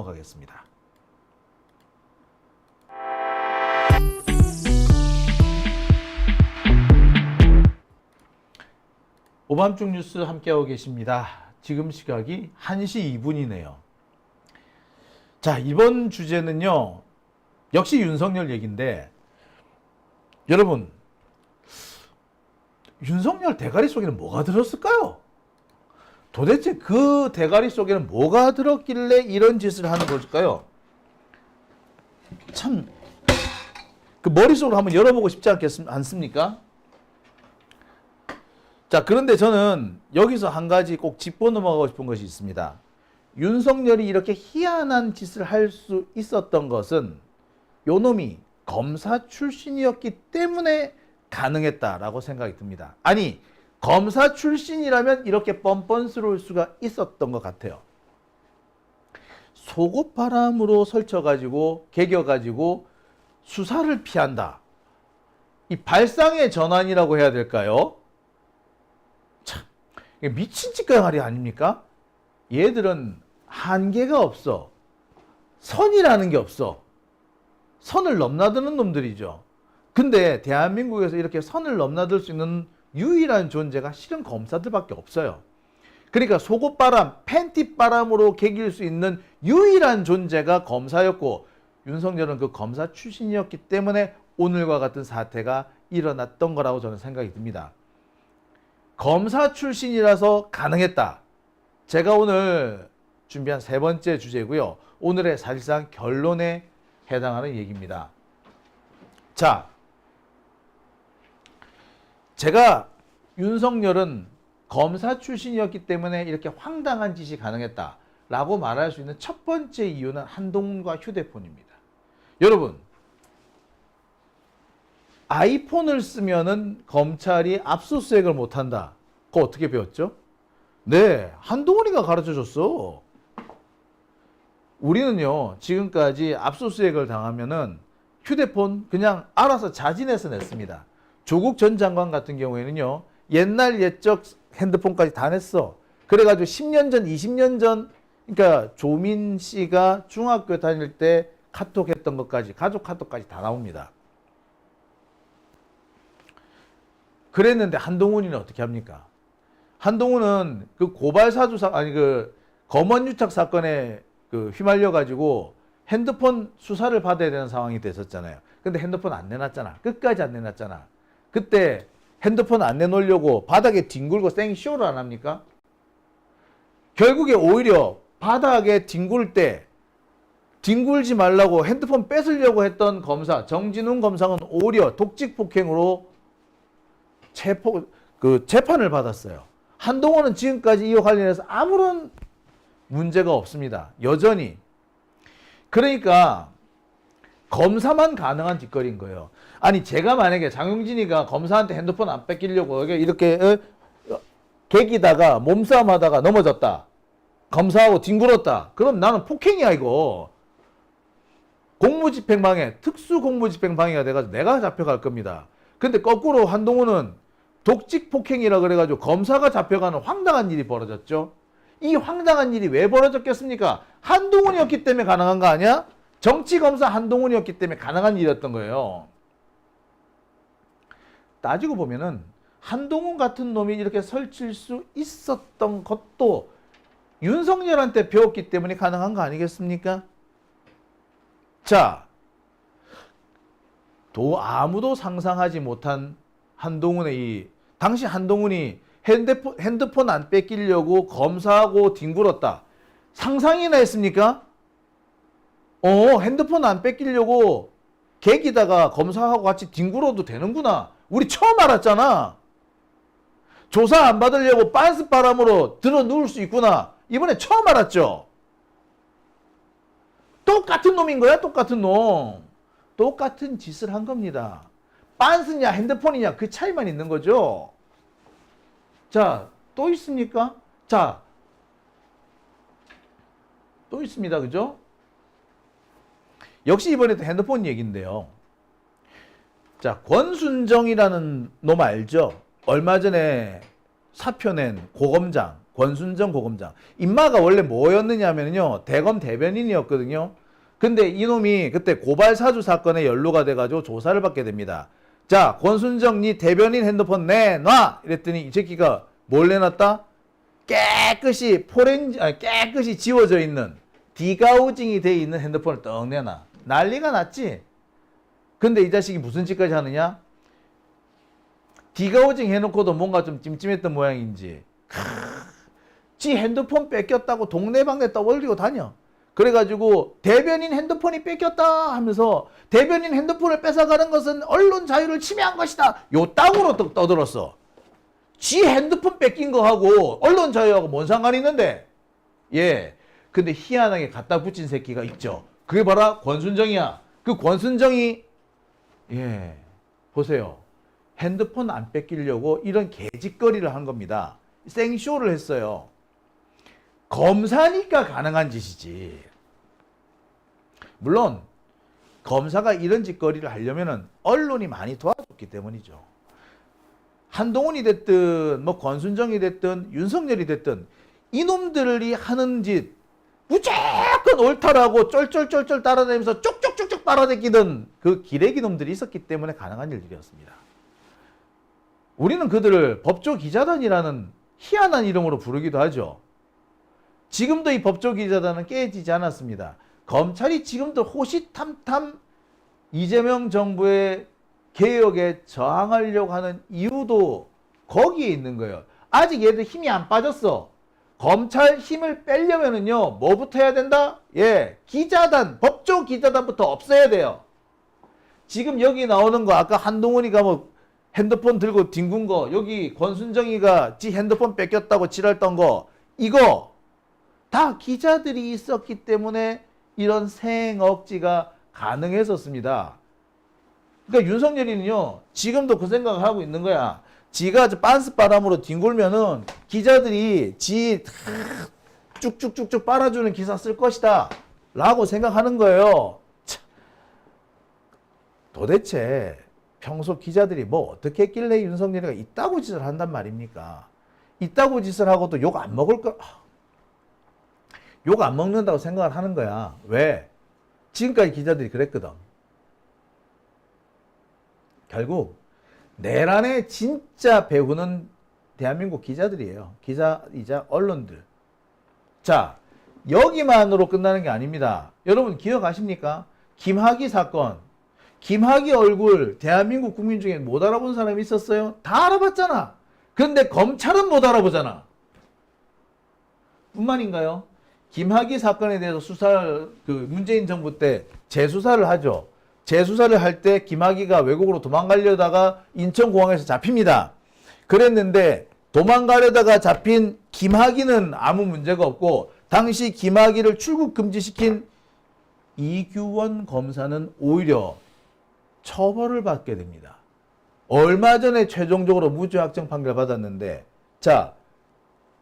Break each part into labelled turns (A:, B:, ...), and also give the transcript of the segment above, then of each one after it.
A: 넘어가겠습니다. 오밤중 뉴스 함께하고 계십니다. 지금 시각이 1시 2분이네요. 자, 이번 주제는요, 역시 윤석열 얘기인데, 여러분, 윤석열 대가리 속에는 뭐가 들었을까요? 도대체 그 대가리 속에는 뭐가 들었길래 이런 짓을 하는 걸까요? 참, 그 머릿속으로 한번 열어보고 싶지 않습니까? 자, 그런데 저는 여기서 한 가지 꼭 짚고 넘어가고 싶은 것이 있습니다. 윤석열이 이렇게 희한한 짓을 할 수 있었던 것은 요 놈이 검사 출신이었기 때문에 가능했다라고 생각이 듭니다. 아니, 검사 출신이라면 이렇게 뻔뻔스러울 수가 있었던 것 같아요. 속옷바람으로 설쳐가지고 개겨가지고 수사를 피한다. 이 발상의 전환이라고 해야 될까요? 참, 미친 짓거리 아닙니까? 얘들은 한계가 없어. 선이라는 게 없어. 선을 넘나드는 놈들이죠. 근데 대한민국에서 이렇게 선을 넘나들 수 있는 유일한 존재가 실은 검사들밖에 없어요. 그러니까 속옷바람, 팬티바람으로 개길 수 있는 유일한 존재가 검사였고, 윤석열은 그 검사 출신이었기 때문에 오늘과 같은 사태가 일어났던 거라고 저는 생각이 듭니다. 검사 출신이라서 가능했다. 제가 오늘 준비한 세 번째 주제고요. 오늘의 사실상 결론에 해당하는 얘기입니다. 자, 제가 윤석열은 검사 출신이었기 때문에 이렇게 황당한 짓이 가능했다라고 말할 수 있는 첫 번째 이유는 한동훈과 휴대폰입니다. 여러분, 아이폰을 쓰면은 검찰이 압수수색을 못한다. 그거 어떻게 배웠죠? 네, 한동훈이가 가르쳐줬어. 우리는요, 지금까지 압수수색을 당하면은 휴대폰 그냥 알아서 자진해서 냈습니다. 조국 전 장관 같은 경우에는요, 옛날 옛적 핸드폰까지 다 냈어. 그래가지고 10년 전, 20년 전, 그러니까 조민 씨가 중학교 다닐 때 카톡 했던 것까지, 가족 카톡까지 다 나옵니다. 그랬는데 한동훈이는 어떻게 합니까? 한동훈은 그 고발사주 아니 그 검언유착 사건에 그 휘말려가지고 핸드폰 수사를 받아야 되는 상황이 됐었잖아요. 근데 핸드폰 안 내놨잖아. 끝까지 안 내놨잖아. 그때 핸드폰 안 내놓으려고 바닥에 뒹굴고 생쇼를 안 합니까? 결국에 오히려 바닥에 뒹굴 때 뒹굴지 말라고 핸드폰 뺏으려고 했던 검사 정진웅 검사는 오히려 독직 폭행으로 재판을 받았어요. 한동훈은 지금까지 이와 관련해서 아무런 문제가 없습니다. 여전히. 그러니까 검사만 가능한 짓거리인 거예요. 아니, 제가 만약에 장용진이가 검사한테 핸드폰 안 뺏기려고 이렇게 개기다가 몸싸움 하다가 넘어졌다. 검사하고 뒹굴었다. 그럼 나는 폭행이야, 이거. 공무집행방해, 특수공무집행방해가 돼가지고 내가 잡혀갈 겁니다. 근데 거꾸로 한동훈은 독직폭행이라 그래가지고 검사가 잡혀가는 황당한 일이 벌어졌죠. 이 황당한 일이 왜 벌어졌겠습니까? 한동훈이었기 때문에 가능한 거 아니야? 정치검사 한동훈이었기 때문에 가능한 일이었던 거예요. 따지고 보면은 한동훈 같은 놈이 이렇게 설칠 수 있었던 것도 윤석열한테 배웠기 때문에 가능한 거 아니겠습니까? 자, 아무도 상상하지 못한 한동훈의 당시 한동훈이 핸드폰 안 뺏기려고 검사하고 뒹굴었다. 상상이나 했습니까? 핸드폰 안 뺏기려고 개기다가 검사하고 같이 뒹굴어도 되는구나. 우리 처음 알았잖아. 조사 안 받으려고 빤스바람으로 들어 누울 수 있구나. 이번에 처음 알았죠. 똑같은 놈인 거야, 똑같은 놈. 똑같은 짓을 한 겁니다. 빤스냐 핸드폰이냐 그 차이만 있는 거죠. 자, 또 있습니까? 자, 또 있습니다. 그죠? 역시 이번에도 핸드폰 얘기인데요. 자, 권순정이라는 놈 알죠? 얼마 전에 사표 낸 고검장. 권순정 고검장. 인마가 원래 뭐였느냐면요. 대검 대변인이었거든요. 근데 이놈이 그때 고발 사주 사건에 연루가 돼가지고 조사를 받게 됩니다. 자, 권순정 니 대변인 핸드폰 내놔! 이랬더니 이 새끼가 뭘 내놨다? 깨끗이 지워져 있는 디가우징이 돼 있는 핸드폰을 떡 내놔. 난리가 났지. 근데 이 자식이 무슨 짓까지 하느냐? 디가우징 해놓고도 뭔가 좀 찜찜했던 모양인지 지 핸드폰 뺏겼다고 동네방네 떠벌리고 다녀. 그래가지고 대변인 핸드폰이 뺏겼다 하면서 대변인 핸드폰을 뺏어가는 것은 언론 자유를 침해한 것이다. 요 땅으로 떠들었어. 지 핸드폰 뺏긴 거하고 언론 자유하고 뭔 상관이 있는데. 예. 근데 희한하게 갖다 붙인 새끼가 있죠. 그게 바로 권순정이야. 그 권순정이 예. 보세요. 핸드폰 안 뺏기려고 이런 개짓거리를 한 겁니다. 생쇼를 했어요. 검사니까 가능한 짓이지. 물론 검사가 이런 짓거리를 하려면은 언론이 많이 도와줬기 때문이죠. 한동훈이 됐든 뭐 권순정이 됐든 윤석열이 됐든 이놈들이 하는 짓 무조건 옳다라고 쫄쫄쫄쫄 따라다니면서 쪽쪽쪽쪽 빨아대끼던 그 기레기 놈들이 있었기 때문에 가능한 일들이었습니다. 우리는 그들을 법조기자단이라는 희한한 이름으로 부르기도 하죠. 지금도 이 법조기자단은 깨지지 않았습니다. 검찰이 지금도 호시탐탐 이재명 정부의 개혁에 저항하려고 하는 이유도 거기에 있는 거예요. 아직 얘들 힘이 안 빠졌어. 검찰 힘을 빼려면은요, 뭐부터 해야 된다? 예, 기자단, 법조기자단부터 없애야 돼요. 지금 여기 나오는 거, 아까 한동훈이가 뭐 핸드폰 들고 뒹군 거, 여기 권순정이가 지 핸드폰 뺏겼다고 지랄던 거, 이거 다 기자들이 있었기 때문에 이런 생억지가 가능했었습니다. 그러니까 윤석열이는요, 지금도 그 생각을 하고 있는 거야. 지가 빤스 바람으로 뒹굴면은 기자들이 지 쭉쭉쭉쭉 빨아주는 기사 쓸 것이다 라고 생각하는 거예요. 참. 도대체 평소 기자들이 뭐 어떻게 했길래 윤석열이가 이따구 짓을 한단 말입니까? 이따구 짓을 하고도 욕 안 먹을 거, 욕 안 먹는다고 생각을 하는 거야. 왜? 지금까지 기자들이 그랬거든. 결국 내란의 진짜 배후는 대한민국 기자들이에요. 기자이자 언론들. 자, 여기만으로 끝나는 게 아닙니다. 여러분 기억하십니까? 김학의 사건. 김학의 얼굴 대한민국 국민 중에 못 알아본 사람이 있었어요? 다 알아봤잖아. 그런데 검찰은 못 알아보잖아. 뿐만인가요? 김학의 사건에 대해서 수사를 문재인 정부 때 재수사를 하죠. 재수사를 할 때 김학의가 외국으로 도망가려다가 인천공항에서 잡힙니다. 그랬는데 도망가려다가 잡힌 김학의는 아무 문제가 없고 당시 김학의를 출국 금지시킨 이규원 검사는 오히려 처벌을 받게 됩니다. 얼마 전에 최종적으로 무죄 확정 판결 받았는데, 자,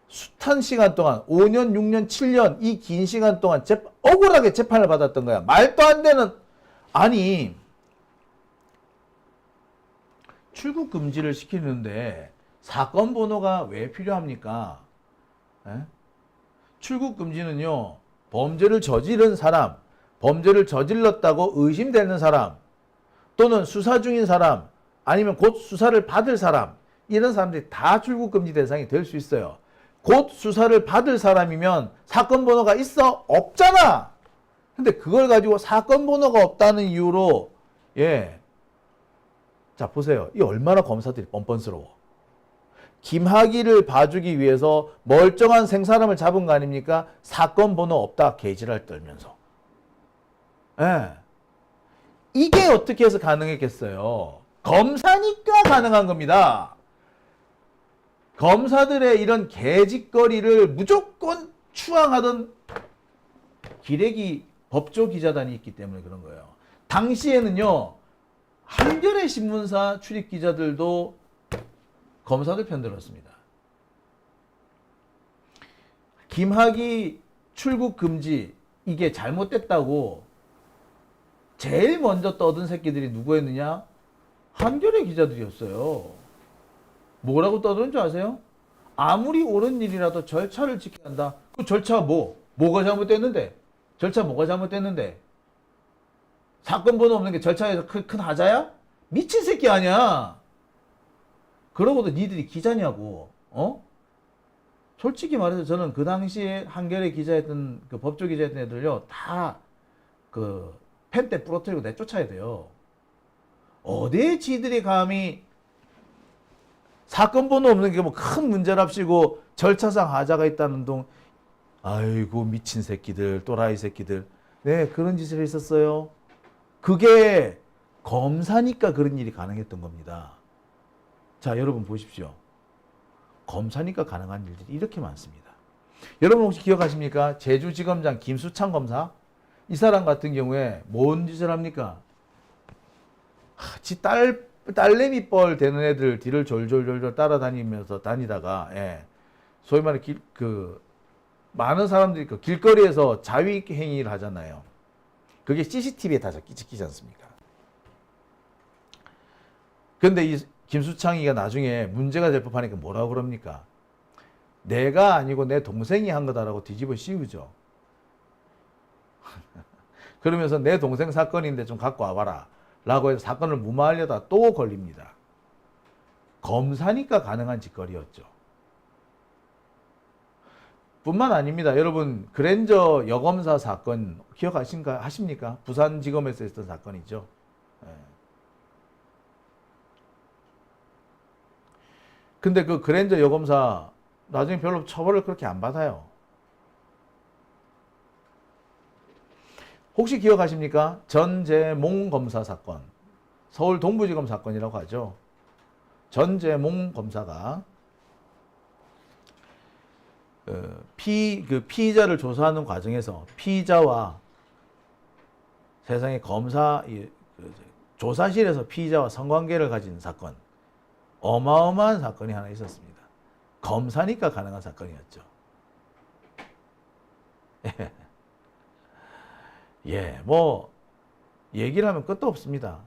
A: 숱한 시간 동안 5년, 6년, 7년 이 긴 시간 동안 억울하게 재판을 받았던 거야. 말도 안 되는. 아니, 출국 금지를 시키는데 사건 번호가 왜 필요합니까? 에? 출국 금지는요, 범죄를 저지른 사람, 범죄를 저질렀다고 의심되는 사람, 또는 수사 중인 사람, 아니면 곧 수사를 받을 사람, 이런 사람들이 다 출국 금지 대상이 될 수 있어요. 곧 수사를 받을 사람이면 사건 번호가 있어? 없잖아. 근데 그걸 가지고 사건 번호가 없다는 이유로, 예. 자, 보세요. 이 얼마나 검사들이 뻔뻔스러워. 김학의를 봐주기 위해서 멀쩡한 생사람을 잡은 거 아닙니까? 사건 번호 없다 개지랄 떨면서. 예. 이게 어떻게 해서 가능했겠어요? 검사니까 가능한 겁니다. 검사들의 이런 개짓거리를 무조건 추앙하던 기레기 법조기자단이 있기 때문에 그런 거예요. 당시에는요, 한겨레 신문사 출입 기자들도 검사들 편들었습니다. 김학의 출국 금지 이게 잘못됐다고 제일 먼저 떠든 새끼들이 누구였느냐? 한겨레 기자들이었어요. 뭐라고 떠드는 줄 아세요? 아무리 옳은 일이라도 절차를 지켜야 한다. 그 절차 뭐가 잘못됐는데? 절차 뭐가 잘못됐는데? 사건 번호 없는 게 절차에서 큰 하자야? 미친 새끼 아니야. 그러고도 니들이 기자냐고. 솔직히 말해서 저는 그 당시에 한겨레 기자였던 그 법조 기자였던 애들요 다 그 펜대 부러뜨리고 내쫓아야 돼요. 어디에 지들이 감히 사건 번호 없는 게 뭐 큰 문제랍시고 절차상 하자가 있다는 동. 아이고 미친 새끼들, 또라이 새끼들. 네, 그런 짓을 했었어요. 그게 검사니까 그런 일이 가능했던 겁니다. 자, 여러분 보십시오. 검사니까 가능한 일들이 이렇게 많습니다. 여러분 혹시 기억하십니까? 제주지검장 김수창 검사? 이 사람 같은 경우에 뭔 짓을 합니까? 지 딸내미 뻘 되는 애들 뒤를 졸졸졸 따라다니면서 다니다가, 예. 소위 말해 많은 사람들이 그 길거리에서 자위 행위를 하잖아요. 그게 CCTV에 다 찍히지 않습니까? 근데 이 김수창이가 나중에 문제가 될 법하니까 뭐라고 그럽니까? 내가 아니고 내 동생이 한 거다라고 뒤집어 씌우죠. 그러면서 내 동생 사건인데 좀 갖고 와봐라 라고 해서 사건을 무마하려다 또 걸립니다. 검사니까 가능한 짓거리였죠. 뿐만 아닙니다. 여러분 그랜저 여검사 사건 하십니까? 부산지검에서 있었던 사건이죠. 예. 근데 그 그랜저 여검사 나중에 별로 처벌을 그렇게 안 받아요. 혹시 기억하십니까? 전재몽 검사 사건. 서울 동부지검 사건이라고 하죠. 전재몽 검사가 피의자를 조사하는 과정에서 피의자와 세상의 조사실에서 피의자와 성관계를 가진 사건. 어마어마한 사건이 하나 있었습니다. 검사니까 가능한 사건이었죠. 예, 뭐 얘기를 하면 끝도 없습니다.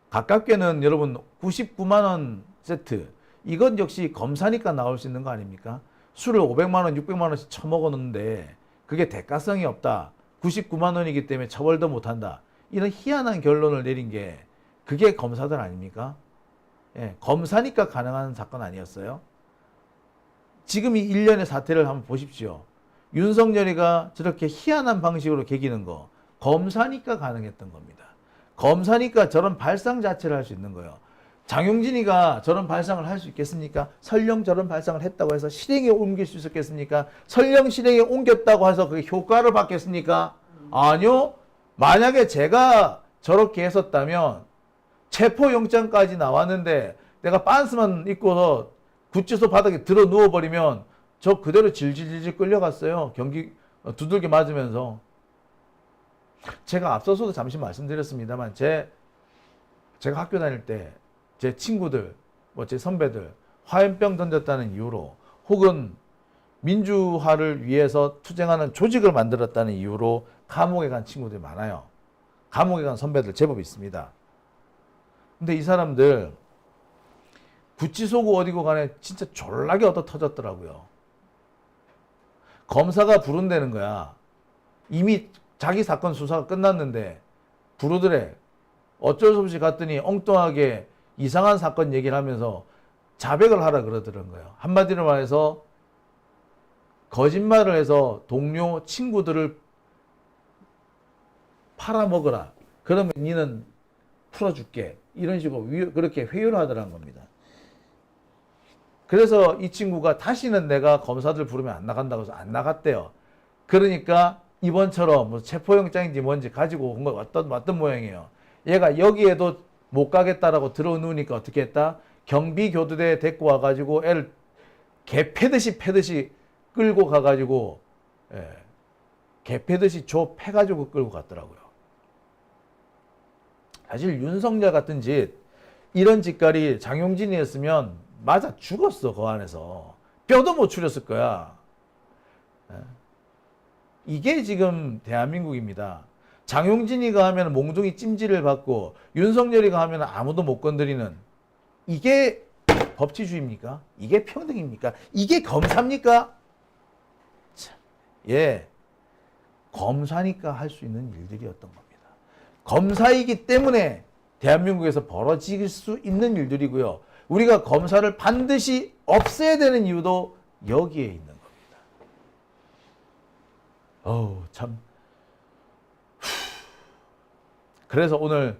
A: 가깝게는 여러분 99만 원 세트, 이건 역시 검사니까 나올 수 있는 거 아닙니까? 술을 500만 원, 600만 원씩 처먹었는데 그게 대가성이 없다. 99만 원이기 때문에 처벌도 못한다. 이런 희한한 결론을 내린 게 그게 검사들 아닙니까? 예, 검사니까 가능한 사건 아니었어요? 지금 이 일련의 사태를 한번 보십시오. 윤석열이가 저렇게 희한한 방식으로 개기는 거 검사니까 가능했던 겁니다. 검사니까 저런 발상 자체를 할 수 있는 거예요. 장용진이가 저런 발상을 할 수 있겠습니까? 설령 저런 발상을 했다고 해서 실행에 옮길 수 있었겠습니까? 설령 실행에 옮겼다고 해서 그게 효과를 받겠습니까? 아니요. 만약에 제가 저렇게 했었다면 체포영장까지 나왔는데 내가 빤스만 입고서 구치소 바닥에 들어 누워버리면 저 그대로 질질질질 끌려갔어요. 경기 두들겨 맞으면서. 제가 앞서서도 잠시 말씀드렸습니다만 제가 학교 다닐 때 제 친구들, 제 선배들 화염병 던졌다는 이유로 혹은 민주화를 위해서 투쟁하는 조직을 만들었다는 이유로 감옥에 간 친구들이 많아요. 감옥에 간 선배들 제법 있습니다. 근데 이 사람들 구치소고 어디고 간에 진짜 졸라게 얻어 터졌더라고요. 검사가 부른다는 거야. 이미 자기 사건 수사가 끝났는데 부르더래. 어쩔 수 없이 갔더니 엉뚱하게 이상한 사건 얘기를 하면서 자백을 하라 그러더란 거예요. 한마디로 말해서 거짓말을 해서 동료 친구들을 팔아먹어라. 그러면 니는 풀어줄게. 이런 식으로 그렇게 회유를 하더란 겁니다. 그래서 이 친구가 다시는 내가 검사들 부르면 안 나간다고 해서 안 나갔대요. 그러니까 이번처럼 뭐 체포영장인지 뭔지 가지고 온 거 왔던 모양이에요. 얘가 여기에도 못 가겠다라고 들어누우니까 어떻게 했다? 경비교도대에 데리고 와가지고 애를 개 패듯이 끌고 가가지고, 개 패듯이 패가지고 끌고 갔더라고요. 사실 윤석열 같은 짓, 이런 짓거리 장용진이었으면 맞아 죽었어. 그 안에서 뼈도 못 추렸을 거야. 이게 지금 대한민국입니다. 장용진이가 하면 몽둥이 찜질을 받고 윤석열이가 하면 아무도 못 건드리는, 이게 법치주의입니까? 이게 평등입니까? 이게 검사입니까? 참, 예, 검사니까 할 수 있는 일들이었던 겁니다. 검사이기 때문에 대한민국에서 벌어질 수 있는 일들이고요. 우리가 검사를 반드시 없애야 되는 이유도 여기에 있는 겁니다. 참. 그래서 오늘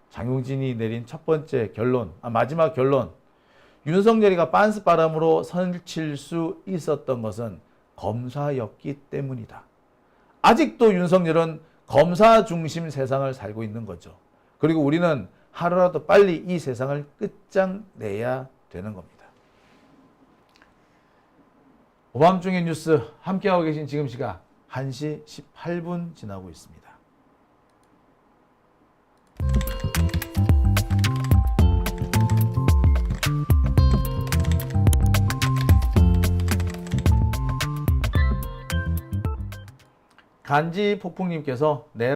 A: 장용진이 내린 첫 번째 결론, 마지막 결론, 윤석열이가 빤스바람으로 설칠 수 있었던 것은 검사였기 때문이다. 아직도 윤석열은 검사 중심 세상을 살고 있는 거죠. 그리고 우리는 하루라도 빨리 이 세상을 끝장내야 되는 겁니다. 오밤중의 뉴스 함께하고 계신 지금 시각 1시 18분 지나고 있습니다. 간지 폭풍님께서